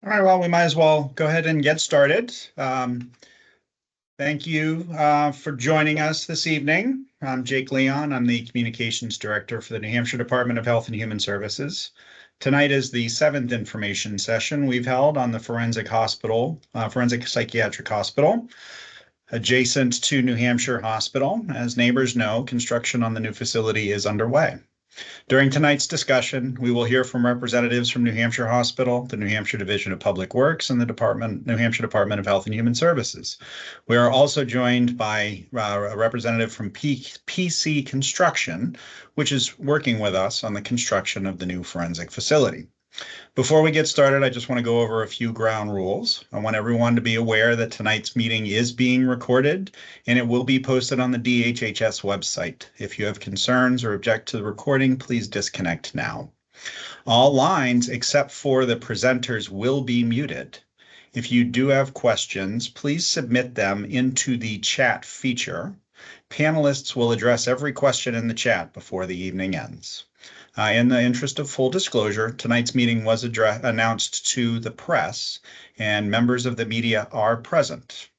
All right, well, we might as well go ahead and get started. Thank you for joining us this evening. I'm Jake Leon. I'm the Communications Director for the New Hampshire Department of Health and Human Services. Tonight is the 7th information session we've held on the forensic psychiatric hospital, adjacent to New Hampshire Hospital. As neighbors know, construction on the new facility is underway. During tonight's discussion, we will hear from representatives from New Hampshire Hospital, the New Hampshire Division of Public Works, and the New Hampshire Department of Health and Human Services. We are also joined by a representative from PC Construction, which is working with us on the construction of the new forensic facility. Before we get started, I just want to go over a few ground rules. I want everyone to be aware that tonight's meeting is being recorded and it will be posted on the DHHS website. If you have concerns or object to the recording, please disconnect now. All lines except for the presenters will be muted. If you do have questions, please submit them into the chat feature. Panelists will address every question in the chat before the evening ends. In the interest of full disclosure, tonight's meeting was announced to the press, and members of the media are present.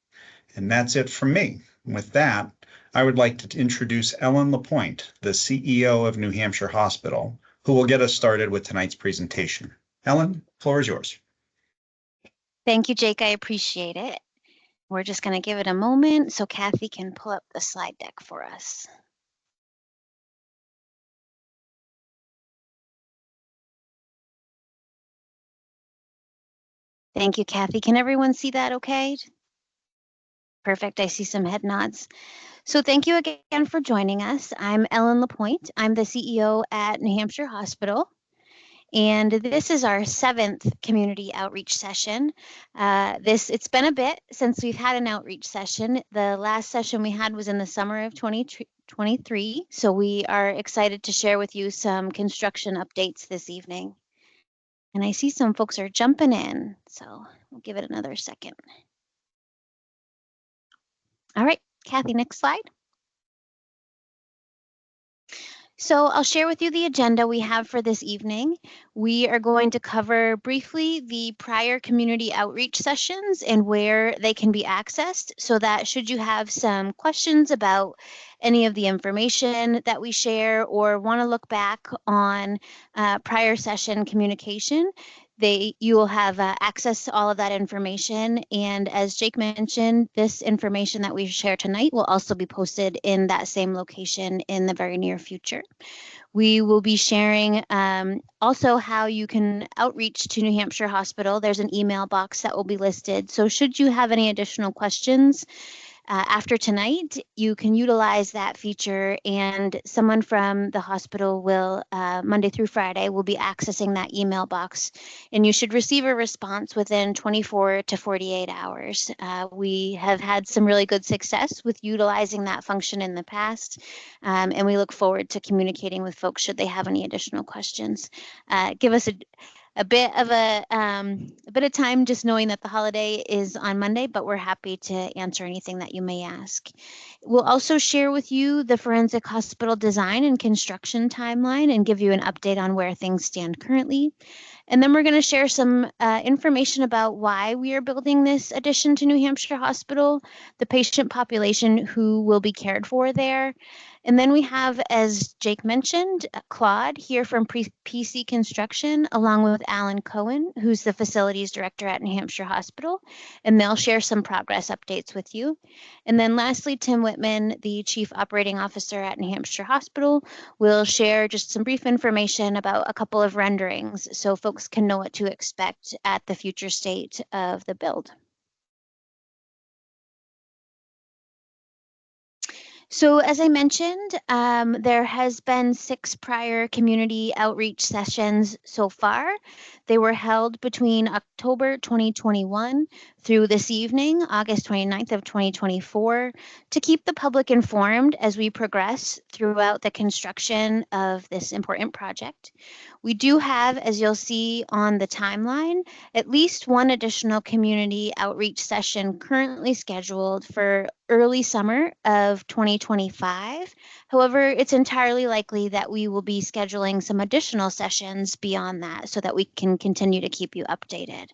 And that's it from me. With that, I would like to introduce Ellen Lapointe, the CEO of New Hampshire Hospital, who will get us started with tonight's presentation. Ellen, the floor is yours. Thank you, Jake. I appreciate it. We're just going to give it a moment so Kathy can pull up the slide deck for us. Thank you, Kathy. Can everyone see that okay? Perfect. I see some head nods. So thank you again for joining us. I'm Ellen Lapointe. I'm the CEO at New Hampshire Hospital. And this is our 7th community outreach session. It's been a bit since we've had an outreach session. The last session we had was in the summer of 2023. So we are excited to share with you some construction updates this evening. And I see some folks are jumping in, so we'll give it another second. All right, Kathy, next slide. So I'll share with you the agenda we have for this evening. We are going to cover briefly the prior community outreach sessions and where they can be accessed, so that should you have some questions about any of the information that we share or want to look back on prior session communication, you will have access to all of that information. And as Jake mentioned, this information that we share tonight will also be posted in that same location in the very near future. We will be sharing also how you can outreach to New Hampshire Hospital. There's an email box that will be listed. So should you have any additional questions after tonight, you can utilize that feature, and someone from the hospital will, Monday through Friday, will be accessing that email box, and you should receive a response within 24 to 48 hours. We have had some really good success with utilizing that function in the past, and we look forward to communicating with folks should they have any additional questions. Give us a bit of time just knowing that the holiday is on Monday, but we're happy to answer anything that you may ask. We'll also share with you the forensic hospital design and construction timeline and give you an update on where things stand currently. And then we're going to share some information about why we are building this addition to New Hampshire Hospital, the patient population who will be cared for there. And then we have, as Jake mentioned, Claude here from PC Construction, along with Alan Cohen, who's the facilities director at New Hampshire Hospital, and they'll share some progress updates with you. And then lastly, Tim Whitman, the chief operating officer at New Hampshire Hospital, will share just some brief information about a couple of renderings so folks can know what to expect at the future state of the build. So as I mentioned, there has been 6 prior community outreach sessions so far. They were held between October 2021 through this evening, August 29th of 2024, to keep the public informed as we progress throughout the construction of this important project. We do have, as you'll see on the timeline, at least one additional community outreach session currently scheduled for early summer of 2025. However, it's entirely likely that we will be scheduling some additional sessions beyond that so that we can continue to keep you updated.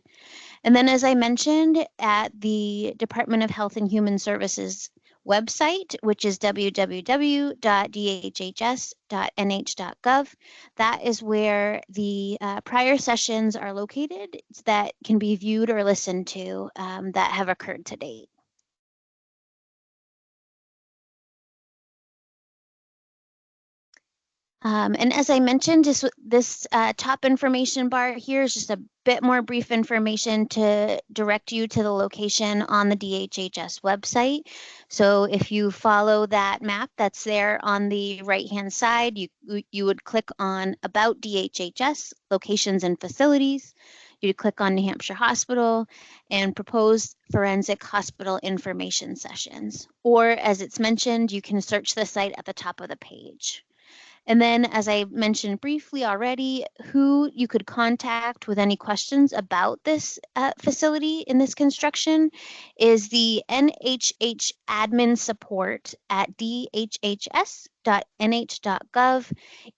And then, as I mentioned, at the Department of Health and Human Services website, which is www.dhhs.nh.gov, that is where the prior sessions are located that can be viewed or listened to that have occurred to date. And as I mentioned, this top information bar here is just a bit more brief information to direct you to the location on the DHHS website. So if you follow that map that's there on the right-hand side, you would click on About DHHS, Locations and Facilities. You'd click on New Hampshire Hospital and Proposed Forensic Hospital Information Sessions. Or as it's mentioned, you can search the site at the top of the page. And then, as I mentioned briefly already, who you could contact with any questions about this facility in this construction is the NHH admin support at dhhs.nh.gov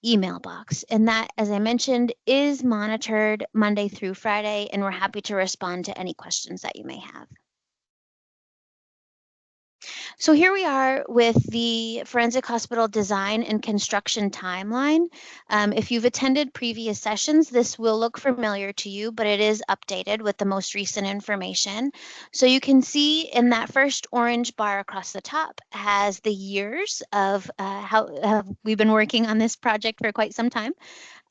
email box. And that, as I mentioned, is monitored Monday through Friday, and we're happy to respond to any questions that you may have. So here we are with the forensic hospital design and construction timeline. If you've attended previous sessions, this will look familiar to you, but it is updated with the most recent information. So you can see in that first orange bar across the top has the years of how we've been working on this project for quite some time.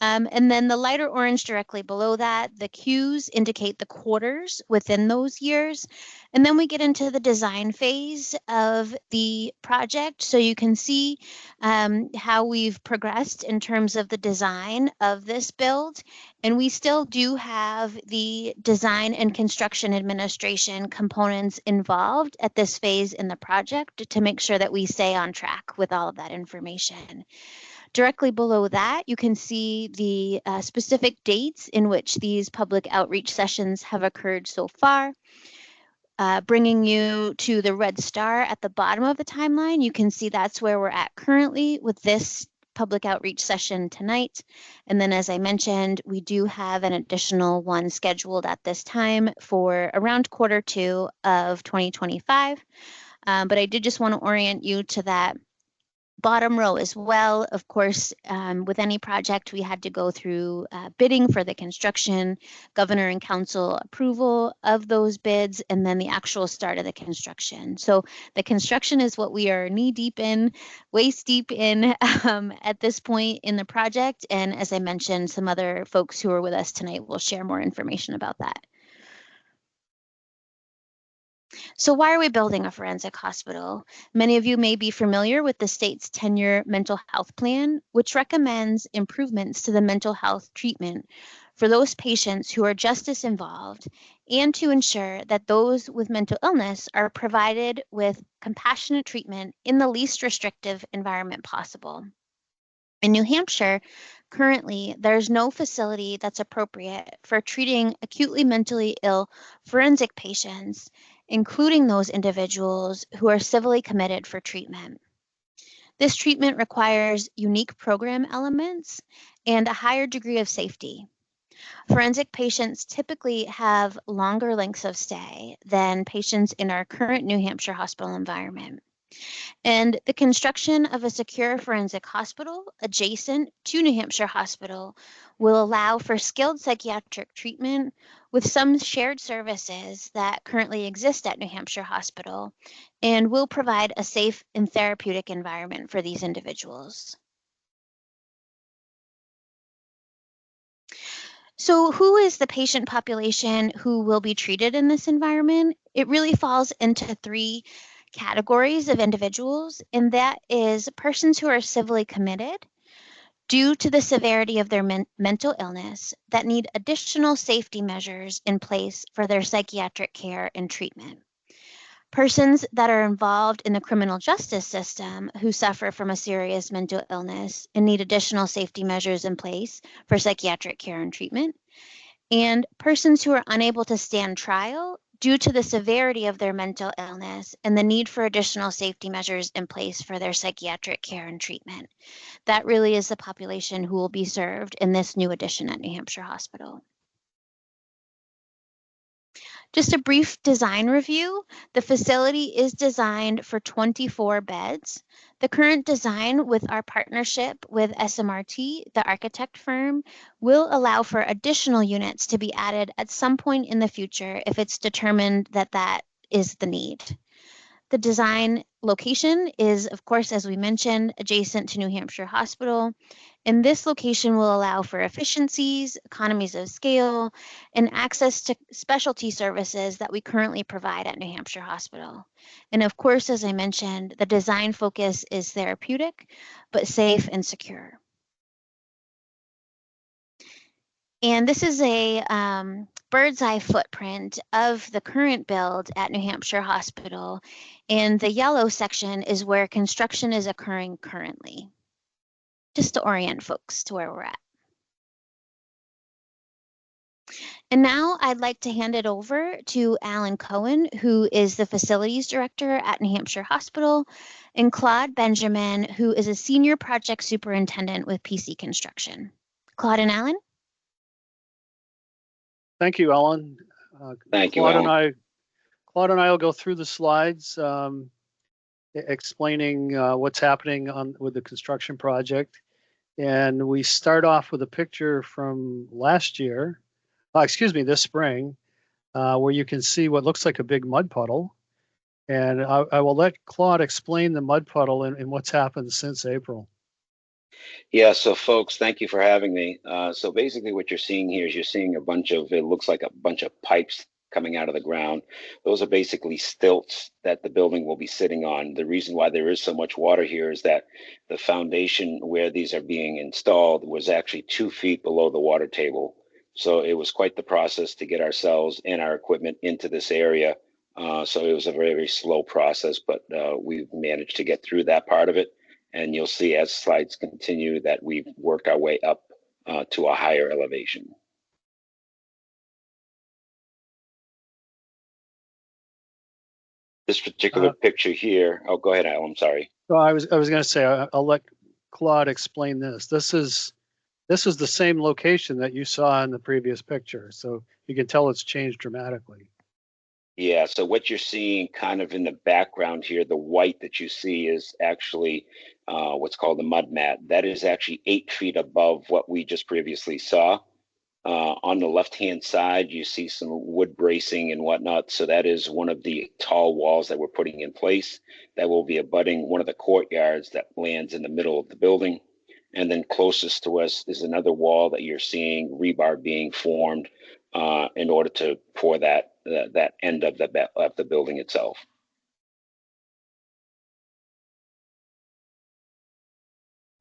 And then the lighter orange directly below that, the Qs indicate the quarters within those years. And then we get into the design phase of the project. So you can see how we've progressed in terms of the design of this build. And we still do have the design and construction administration components involved at this phase in the project to make sure that we stay on track with all of that information. Directly below that, you can see the specific dates in which these public outreach sessions have occurred so far. Bringing you to the red star at the bottom of the timeline, you can see that's where we're at currently with this public outreach session tonight. And then, as I mentioned, we do have an additional one scheduled at this time for around Q2 of 2025. But I did just want to orient you to that bottom row as well. Of course, with any project, we had to go through bidding for the construction, governor and council approval of those bids, and then the actual start of the construction. So the construction is what we are knee deep in, waist deep in at this point in the project. And as I mentioned, some other folks who are with us tonight will share more information about that. So why are we building a forensic hospital? Many of you may be familiar with the state's 10-year mental health plan, which recommends improvements to the mental health treatment for those patients who are justice involved, and to ensure that those with mental illness are provided with compassionate treatment in the least restrictive environment possible. In New Hampshire, currently, there's no facility that's appropriate for treating acutely mentally ill forensic patients, including those individuals who are civilly committed for treatment. This treatment requires unique program elements and a higher degree of safety. Forensic patients typically have longer lengths of stay than patients in our current New Hampshire hospital environment. And the construction of a secure forensic hospital adjacent to New Hampshire Hospital will allow for skilled psychiatric treatment with some shared services that currently exist at New Hampshire Hospital, and will provide a safe and therapeutic environment for these individuals. So who is the patient population who will be treated in this environment? It really falls into three categories of individuals, and that is persons who are civilly committed due to the severity of their mental illness that need additional safety measures in place for their psychiatric care and treatment. Persons that are involved in the criminal justice system who suffer from a serious mental illness and need additional safety measures in place for psychiatric care and treatment. And persons who are unable to stand trial due to the severity of their mental illness and the need for additional safety measures in place for their psychiatric care and treatment. That really is the population who will be served in this new addition at New Hampshire Hospital. Just a brief design review. The facility is designed for 24 beds. The current design with our partnership with SMRT, the architect firm, will allow for additional units to be added at some point in the future if it's determined that that is the need. The design location is, of course, as we mentioned, adjacent to New Hampshire Hospital. And this location will allow for efficiencies, economies of scale, and access to specialty services that we currently provide at New Hampshire Hospital. And of course, as I mentioned, the design focus is therapeutic, but safe and secure. And this is a bird's eye footprint of the current build at New Hampshire Hospital. And the yellow section is where construction is occurring currently, just to orient folks to where we're at. And now I'd like to hand it over to Alan Cohen, who is the facilities director at New Hampshire Hospital, and Claude Benjamin, who is a senior project superintendent with PC Construction. Claude and Alan? Thank you, Ellen. Thank you, Alan. Claude and I will go through the slides explaining what's happening with the construction project. And we start off with a picture from last year, this spring, where you can see what looks like a big mud puddle. And I will let Claude explain the mud puddle and what's happened since April. Yeah, so folks, thank you for having me. So basically what you're seeing here is you're seeing a bunch of, it looks like a bunch of pipes coming out of the ground. Those are basically stilts that the building will be sitting on. The reason why there is so much water here is that the foundation where these are being installed was actually 2 feet below the water table. So it was quite the process to get ourselves and our equipment into this area. So it was a very, very slow process, but we've managed to get through that part of it. And you'll see as slides continue that we've worked our way up to a higher elevation. This particular picture here, oh, go ahead, Al, I'm sorry. Well, I was going to say, I'll let Claude explain this. This is the same location that you saw in the previous picture. So you can tell it's changed dramatically. Yeah, so what you're seeing kind of in the background here, the white that you see is actually what's called the mud mat. That is actually 8 feet above what we just previously saw. On the left-hand side, you see some wood bracing and whatnot. So that is one of the tall walls that we're putting in place that will be abutting one of the courtyards that lands in the middle of the building. And then closest to us is another wall that you're seeing rebar being formed in order to pour that end of the building itself.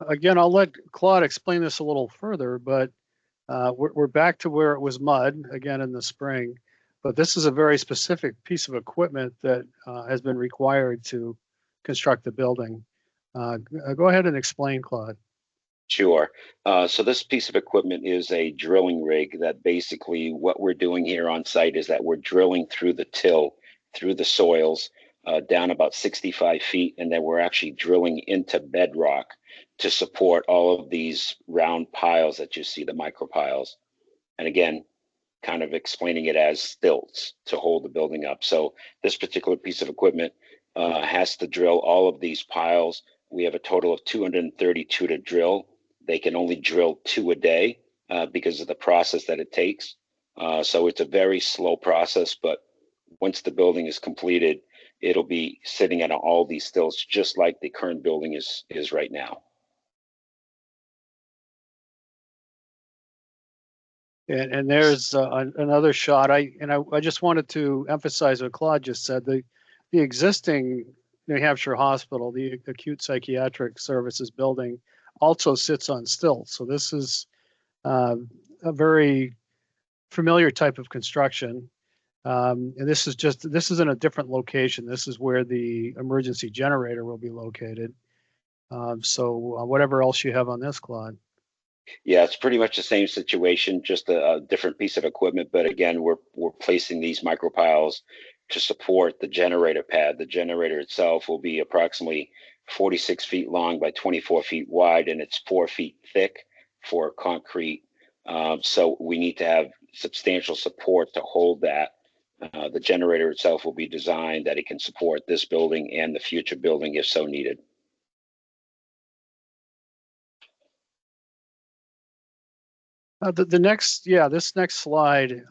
Again, I'll let Claude explain this a little further, but we're back to where it was mud again in the spring. But this is a very specific piece of equipment that has been required to construct the building. Go ahead and explain, Claude. Sure. So this piece of equipment is a drilling rig that basically what we're doing here on site is that we're drilling through the till, through the soils, down about 65 feet, and then we're actually drilling into bedrock to support all of these round piles that you see, the micro piles. And again, kind of explaining it as stilts to hold the building up. So this particular piece of equipment has to drill all of these piles. We have a total of 232 to drill. They can only drill 2 a day because of the process that it takes. So it's a very slow process, but once the building is completed, it'll be sitting on all these stilts, just like the current building is right now. And there's another shot. I just wanted to emphasize what Claude just said. The existing New Hampshire Hospital, the acute psychiatric services building, also sits on stilts. So this is a very familiar type of construction. And this is in a different location. This is where the emergency generator will be located. So whatever else you have on this, Claude. Yeah, it's pretty much the same situation, just a different piece of equipment. But again, we're placing these micropiles to support the generator pad. The generator itself will be approximately 46 feet long by 24 feet wide, and it's 4 feet thick for concrete. So we need to have substantial support to hold that. The generator itself will be designed that it can support this building and the future building if so needed. The next, this next slide,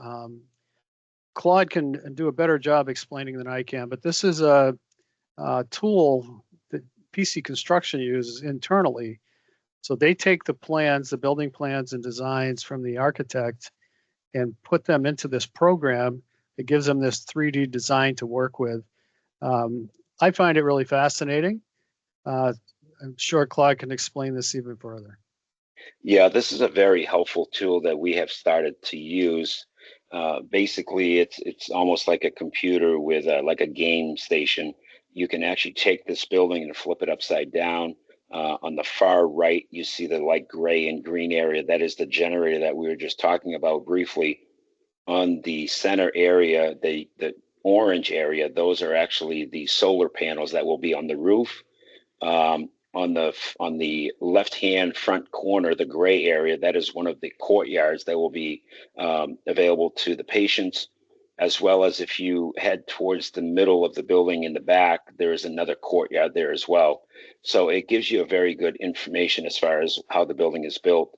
Claude can do a better job explaining than I can, but this is a tool that PC Construction uses internally. So they take the plans, the building plans and designs from the architect and put them into this program. It gives them this 3D design to work with. I find it really fascinating. I'm sure Claude can explain this even further. Yeah, this is a very helpful tool that we have started to use. Basically, it's almost like a computer with like a game station. You can actually take this building and flip it upside down. On the far right, you see the light gray and green area. That is the generator that we were just talking about briefly. On the center area, the orange area, those are actually the solar panels that will be on the roof. On the left-hand front corner, the gray area, that is one of the courtyards that will be available to the patients, as well as if you head towards the middle of the building in the back, there is another courtyard there as well. So it gives you a very good information as far as how the building is built.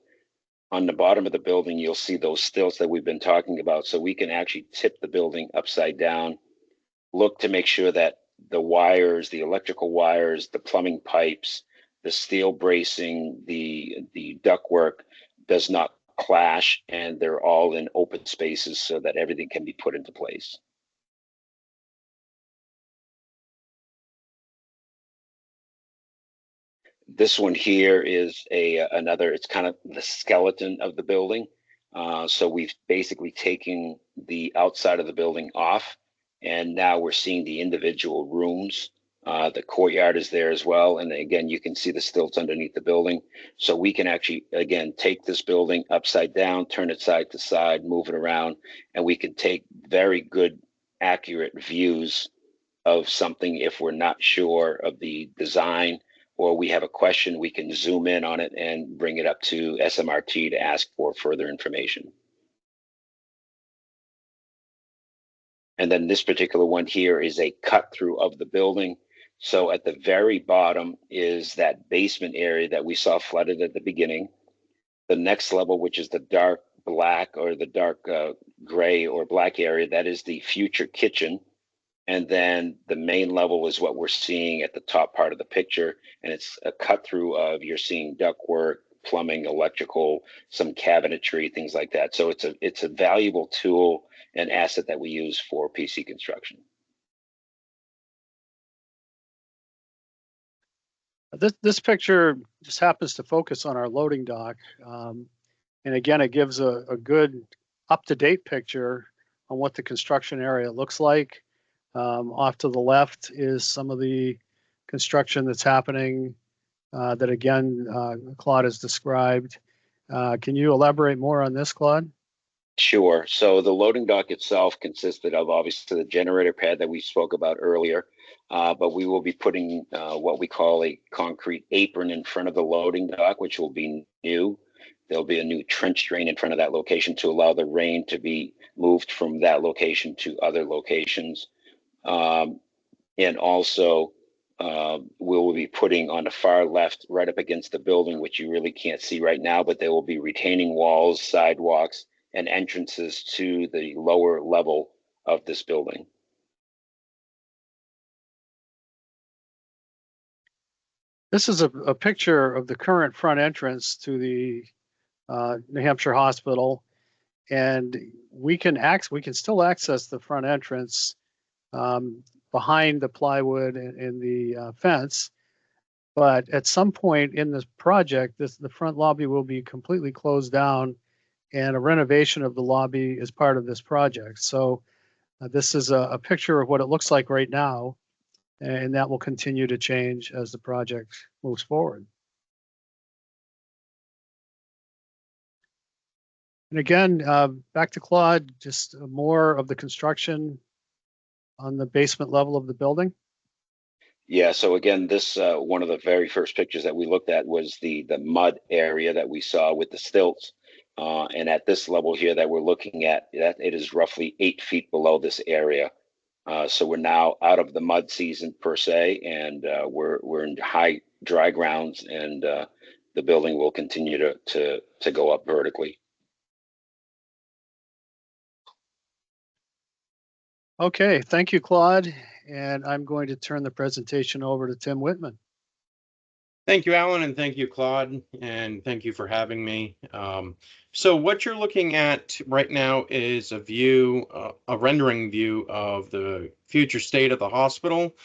On the bottom of the building, you'll see those stilts that we've been talking about. So we can actually tip the building upside down, look to make sure that the wires, the electrical wires, the plumbing pipes, the steel bracing, the ductwork does not clash, and they're all in open spaces so that everything can be put into place. This one here is another, it's kind of the skeleton of the building. So we've basically taken the outside of the building off, and now we're seeing the individual rooms. The courtyard is there as well. And again, you can see the stilts underneath the building. So we can actually, again, take this building upside down, turn it side to side, move it around, and we can take very good, accurate views of something if we're not sure of the design or we have a question, we can zoom in on it and bring it up to SMRT to ask for further information. And then this particular one here is a cut through of the building. So at the very bottom is that basement area that we saw flooded at the beginning. The next level, which is the dark black or the dark gray or black area, that is the future kitchen. And then the main level is what we're seeing at the top part of the picture. And it's a cut through of you're seeing ductwork, plumbing, electrical, some cabinetry, things like that. So it's a valuable tool and asset that we use for PC construction. This picture just happens to focus on our loading dock. And again, it gives a good up-to-date picture on what the construction area looks like. Off to the left is some of the construction that's happening that again, Claude has described. Can you elaborate more on this, Claude? Sure. So the loading dock itself consisted of obviously the generator pad that we spoke about earlier, but we will be putting what we call a concrete apron in front of the loading dock, which will be new. There'll be a new trench drain in front of that location to allow the rain to be moved from that location to other locations. And also, we will be putting on the far left, right up against the building, which you really can't see right now, but there will be retaining walls, sidewalks, and entrances to the lower level of this building. This is a picture of the current front entrance to the New Hampshire Hospital, and we can still access the front entrance behind the plywood and the fence. But at some point in this project, the front lobby will be completely closed down, and a renovation of the lobby is part of this project. So this is a picture of what it looks like right now, and that will continue to change as the project moves forward. And again, back to Claude, just more of the construction on the basement level of the building. Yeah, so again, this one of the very first pictures that we looked at was the mud area that we saw with the stilts. And at this level here that we're looking at, that it is roughly 8 feet below this area. So we're now out of the mud season per se, and we're in high dry grounds, and the building will continue to go up vertically. Okay, thank you, Claude. And I'm going to turn the presentation over to Tim Whitman. Thank you, Alan, and thank you, Claude, and thank you for having me. So what you're looking at right now is a view, a rendering view of the future state of the hospital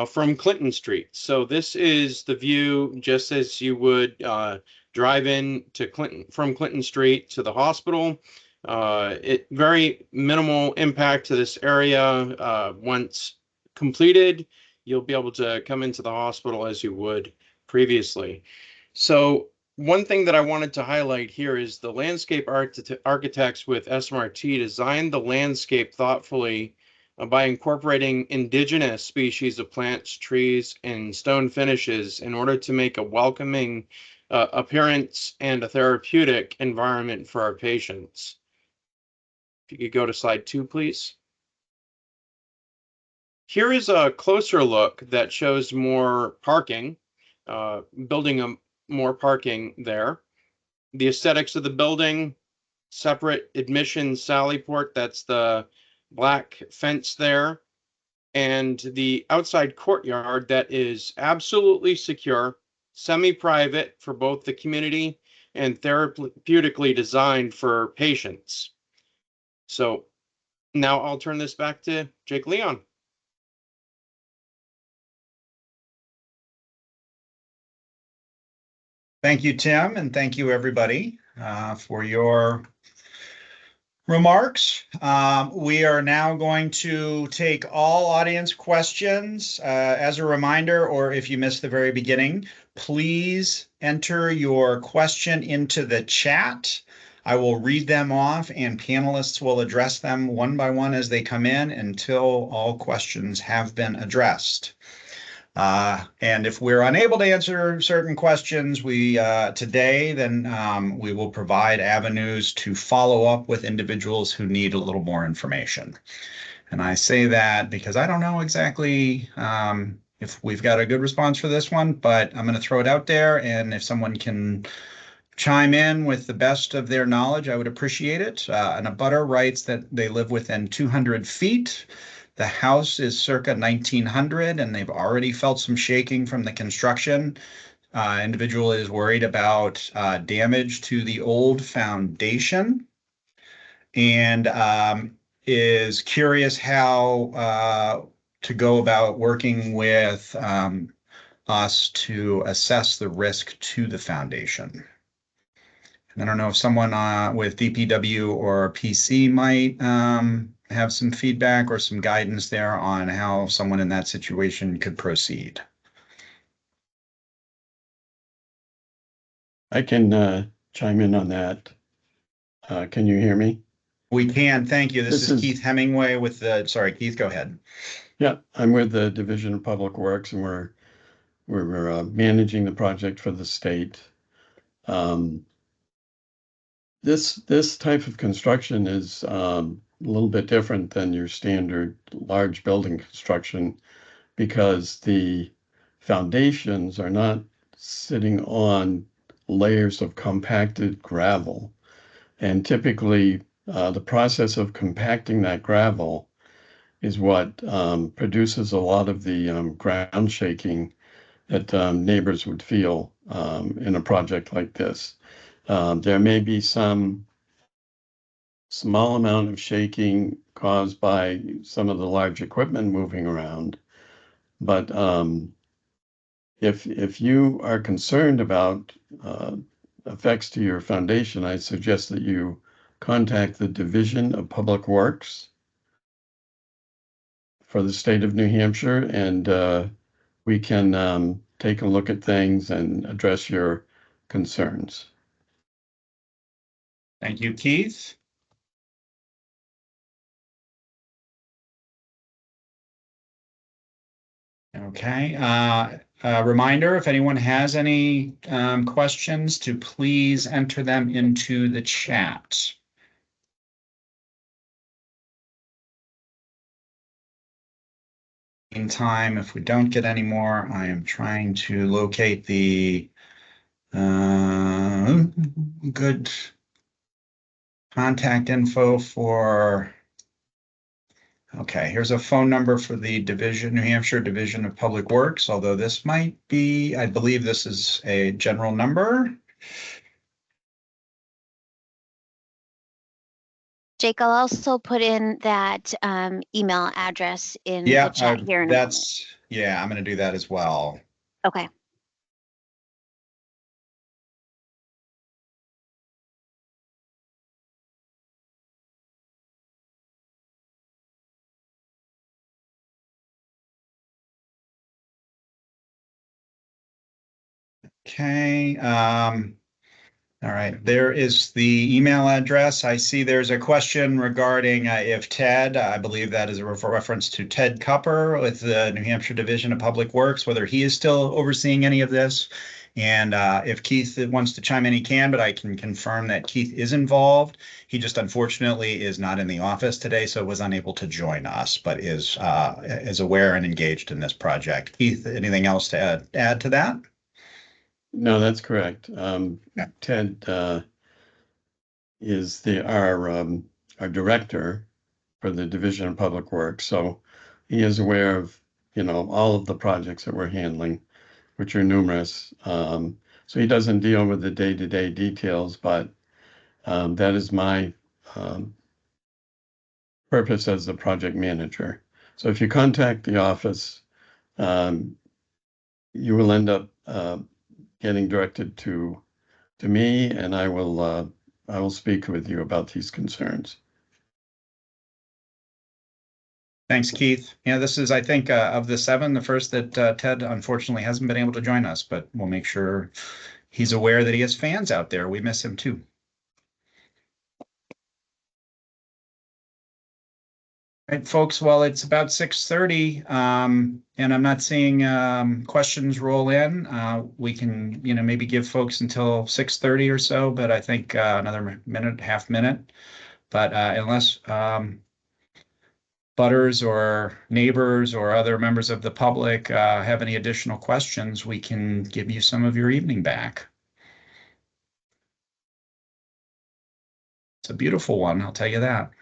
from Clinton Street. So this is the view just as you would drive in to from Clinton Street to the hospital. Very minimal impact to this area. Once completed, you'll be able to come into the hospital as you would previously. So one thing that I wanted to highlight here is the landscape architects with SMRT designed the landscape thoughtfully by incorporating indigenous species of plants, trees, and stone finishes in order to make a welcoming appearance and a therapeutic environment for our patients. If you could go to slide 2, please. Here is a closer look that shows more parking, building more parking there. The aesthetics of the building, separate admission sally port, that's the black fence there, and the outside courtyard that is absolutely secure, semi-private for both the community and therapeutically designed for patients. So now I'll turn this back to Jake Leon. Thank you, Tim, and thank you, everybody, for your remarks. We are now going to take all audience questions. As a reminder, or if you missed the very beginning, please enter your question into the chat. I will read them off and panelists will address them one by one as they come in until all questions have been addressed. And if we're unable to answer certain questions today, then we will provide avenues to follow up with individuals who need a little more information. And I say that because I don't know exactly if we've got a good response for this one, but I'm going to throw it out there. And if someone can chime in with the best of their knowledge, I would appreciate it. An abutter writes that they live within 200 feet. The house is circa 1900, and they've already felt some shaking from the construction. Individual is worried about damage to the old foundation and is curious how to go about working with us to assess the risk to the foundation. And I don't know if someone with DPW or PC might have some feedback or some guidance there on how someone in that situation could proceed. I can chime in on that. Can you hear me? We can, thank you. This This is is- Keith Hemingway with sorry, Keith, go ahead. Yeah, I'm with the Division of Public Works, and we're managing the project for the state. This type of construction is a little bit different than your standard large building construction because the foundations are not sitting on layers of compacted gravel. And typically, the process of compacting that gravel is what produces a lot of the ground shaking that neighbors would feel in a project like this. There may be some small amount of shaking caused by some of the large equipment moving around, but if you are concerned about effects to your foundation, I suggest that you contact the Division of Public Works for the state of New Hampshire, and we can take a look at things and address your concerns. Thank you, Keith. Okay, a reminder, if anyone has any questions, to please enter them into the chat. Meantime, if we don't get any more, I am trying to locate the good contact info for. Okay, here's a phone number for the New Hampshire Division of Public Works, although this might be, I believe this is a general number. Jake, I'll also put in that email address in Yeah, the chat here in a moment. Yeah, I'm going to do that as well. Okay. Okay. All right. There is the email address. I see there's a question regarding if Ted, I believe that is a reference to Ted Cupper with the New Hampshire Division of Public Works, whether he is still overseeing any of this. And if Keith wants to chime in, he can, but I can confirm that Keith is involved. He just unfortunately is not in the office today, so was unable to join us, but is aware and engaged in this project. Keith, anything else to add to that? No, that's correct. Yeah. Ted is our director for the Division of Public Works, so he is aware of all of the projects that we're handling, which are numerous. So he doesn't deal with the day-to-day details, but that is my purpose as the project manager. So if you contact the office, you will end up getting directed to me, and I will speak with you about these concerns. Thanks, Keith. Yeah, this is, I think, of the 7, the first that Ted unfortunately hasn't been able to join us, but we'll make sure he's aware that he has fans out there. We miss him too. All right, folks, well, it's about 6:30, and I'm not seeing questions roll in. We can, maybe give folks until 6:30 or so, but I think another minute, half minute. But unless butters or neighbors or other members of the public have any additional questions, we can give you some of your evening back. It's a beautiful one, I'll tell you that.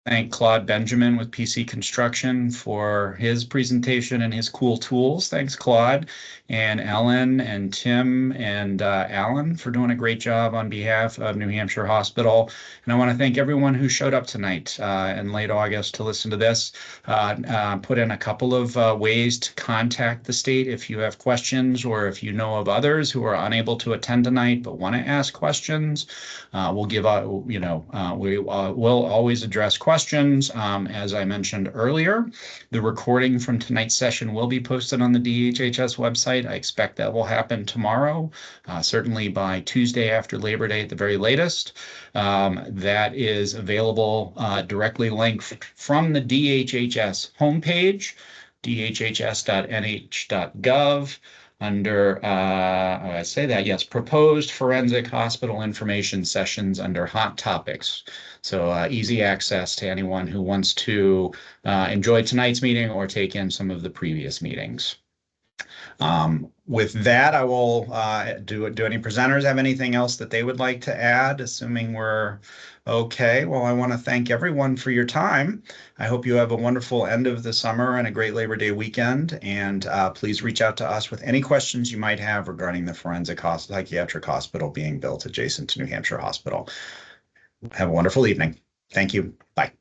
Thank Claude Benjamin with PC Construction for his presentation and his cool tools. Thanks, Claude. And Ellen and Tim and Alan for doing a great job on behalf of New Hampshire Hospital. And I want to thank everyone who showed up tonight in late August to listen to this. Put in a couple of ways to contact the state if you have questions or if you know of others who are unable to attend tonight but want to ask questions. We'll give out, we will always address questions. As I mentioned earlier, the recording from tonight's session will be posted on the DHHS website. I expect that will happen tomorrow, certainly by Tuesday after Labor Day at the very latest. That is available directly linked from the DHHS homepage, dhhs.nh.gov. Under, I say that, yes, proposed forensic hospital information sessions under hot topics. So easy access to anyone who wants to enjoy tonight's meeting or take in some of the previous meetings. With that, I will do any presenters have anything else that they would like to add, assuming we're okay. Well, I want to thank everyone for your time. I hope you have a wonderful end of the summer and a great Labor Day weekend. And please reach out to us with any questions you might have regarding the forensic psychiatric hospital being built adjacent to New Hampshire Hospital. Have a wonderful evening. Thank you. Bye.